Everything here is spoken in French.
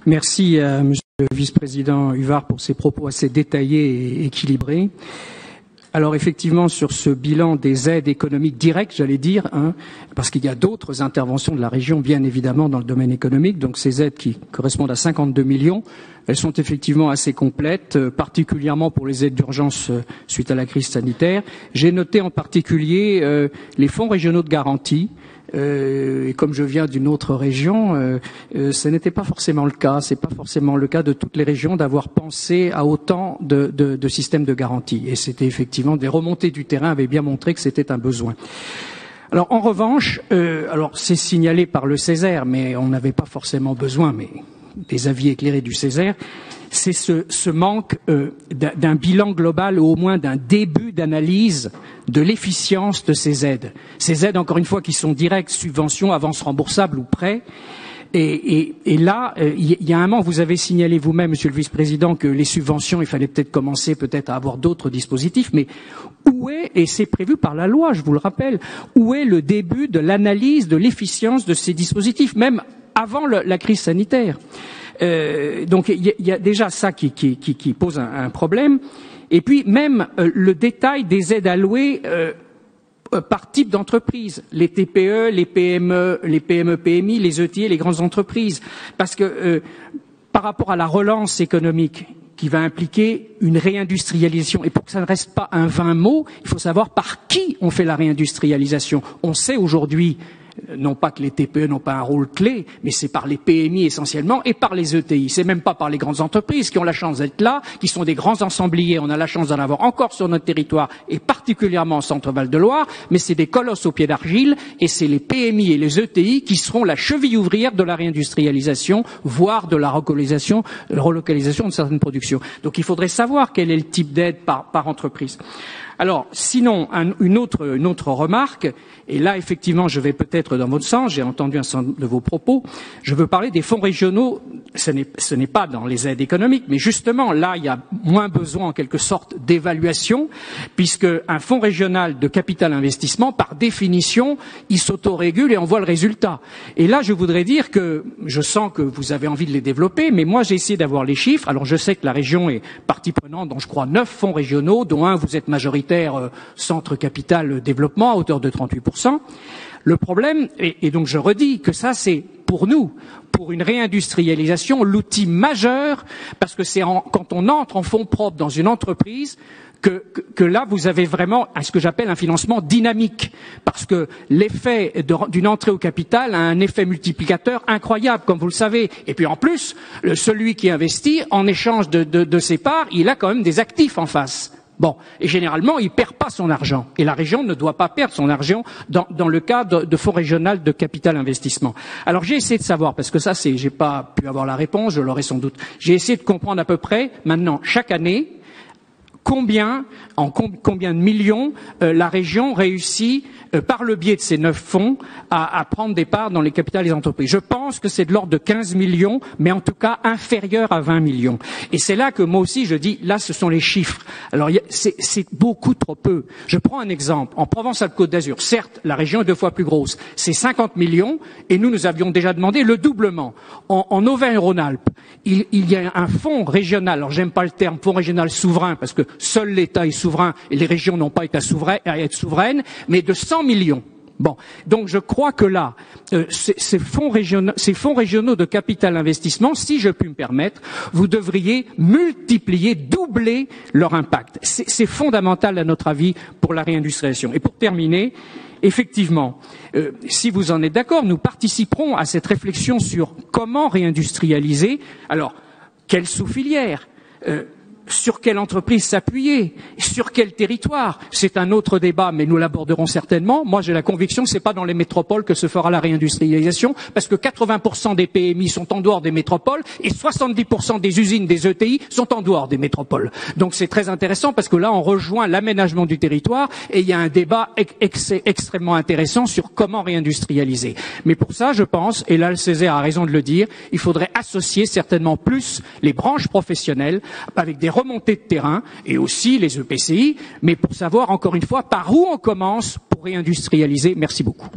Merci à Monsieur le Vice-président Huvard pour ses propos assez détaillés et équilibrés. Alors effectivement, sur ce bilan des aides économiques directes, j'allais dire, parce qu'il y a d'autres interventions de la région, bien évidemment, dans le domaine économique, donc ces aides qui correspondent à 52 millions, elles sont effectivement assez complètes, particulièrement pour les aides d'urgence suite à la crise sanitaire. J'ai noté en particulier les fonds régionaux de garantie. Et comme je viens d'une autre région, ce n'était pas forcément le cas. C'est pas forcément le cas de toutes les régions d'avoir pensé à autant de systèmes de garantie. Et c'était effectivement des remontées du terrain avaient bien montré que c'était un besoin. Alors en revanche, alors c'est signalé par le Césaire, mais on n'avait pas forcément besoin, mais des avis éclairés du Césaire, c'est ce manque d'un bilan global ou au moins d'un début d'analyse de l'efficience de ces aides. Ces aides, encore une fois, qui sont directes, subventions, avances remboursables ou prêts. Et là, il y a un moment, vous avez signalé vous-même, Monsieur le Vice-président, que les subventions, il fallait peut-être commencer à avoir d'autres dispositifs, mais où est, et c'est prévu par la loi, je vous le rappelle, où est le début de l'analyse de l'efficience de ces dispositifs, même avant la crise sanitaire? Donc il y a déjà ça qui pose un problème. Et puis même le détail des aides allouées par type d'entreprise, les TPE, les PME, les PME-PMI, les ETI, les grandes entreprises. Parce que par rapport à la relance économique qui va impliquer une réindustrialisation, et pour que ça ne reste pas un vain mot, il faut savoir par qui on fait la réindustrialisation. On sait aujourd'hui, non pas que les TPE n'ont pas un rôle clé, mais c'est par les PMI essentiellement et par les ETI. C'est même pas par les grandes entreprises qui ont la chance d'être là, qui sont des grands ensembliers. On a la chance d'en avoir encore sur notre territoire et particulièrement en Centre-Val de Loire, mais c'est des colosses au pied d'argile et c'est les PMI et les ETI qui seront la cheville ouvrière de la réindustrialisation, voire de la relocalisation de certaines productions. Donc il faudrait savoir quel est le type d'aide par entreprise. Alors, sinon, une autre remarque, et là, effectivement, je vais peut-être dans votre sens, j'ai entendu un certain nombre de vos propos, je veux parler des fonds régionaux, ce n'est pas dans les aides économiques, mais justement, là, il y a moins besoin, en quelque sorte, d'évaluation, puisque un fonds régional de capital investissement, par définition, il s'autorégule et on voit le résultat. Et là, je voudrais dire que, je sens que vous avez envie de les développer, mais moi, j'ai essayé d'avoir les chiffres. Alors, je sais que la région est partie prenante, dont je crois 9 fonds régionaux, dont un, vous êtes majoritaire, Centre Capital Développement à hauteur de 38%. Le problème, et donc je redis que ça c'est pour nous, pour une réindustrialisation, l'outil majeur, parce que c'est quand on entre en fonds propres dans une entreprise que là vous avez vraiment ce que j'appelle un financement dynamique, parce que l'effet d'une entrée au capital a un effet multiplicateur incroyable, comme vous le savez. Et puis en plus, celui qui investit, en échange de ses parts, il a quand même des actifs en face. Bon, et généralement, il perd pas son argent. Et la région ne doit pas perdre son argent dans le cas de fonds régional de capital investissement. Alors j'ai essayé de savoir, parce que ça, j'ai pas pu avoir la réponse, je l'aurai sans doute. J'ai essayé de comprendre à peu près, maintenant, chaque année, combien de millions la région réussit par le biais de ces 9 fonds à prendre des parts dans les capitales des entreprises. Je pense que c'est de l'ordre de 15 millions, mais en tout cas inférieur à 20 millions. Et c'est là que moi aussi je dis, là ce sont les chiffres. Alors c'est beaucoup trop peu. Je prends un exemple. En Provence-Alpes-Côte d'Azur, certes, la région est 2 fois plus grosse. C'est 50 millions et nous avions déjà demandé le doublement. En Auvergne-Rhône-Alpes, il y a un fonds régional, alors j'aime pas le terme fonds régional souverain parce que seul l'État est souverain et les régions n'ont pas à être souveraines, mais de 100 millions. Bon, donc je crois que là, ces fonds régionaux de capital investissement, si je puis me permettre, vous devriez multiplier, doubler leur impact. C'est fondamental à notre avis pour la réindustrialisation. Et pour terminer, effectivement, si vous en êtes d'accord, nous participerons à cette réflexion sur comment réindustrialiser. Alors, quelle sous-filière sur quelle entreprise s'appuyer, sur quel territoire, c'est un autre débat, mais nous l'aborderons certainement. Moi, j'ai la conviction que c'est pas dans les métropoles que se fera la réindustrialisation, parce que 80% des PMI sont en dehors des métropoles et 70% des usines des ETI sont en dehors des métropoles. Donc c'est très intéressant parce que là, on rejoint l'aménagement du territoire et il y a un débat extrêmement intéressant sur comment réindustrialiser. Mais pour ça, je pense, et là le Césaire a raison de le dire, il faudrait associer certainement plus les branches professionnelles avec des remontées de terrain et aussi les EPCI, mais pour savoir encore une fois par où on commence pour réindustrialiser. Merci beaucoup.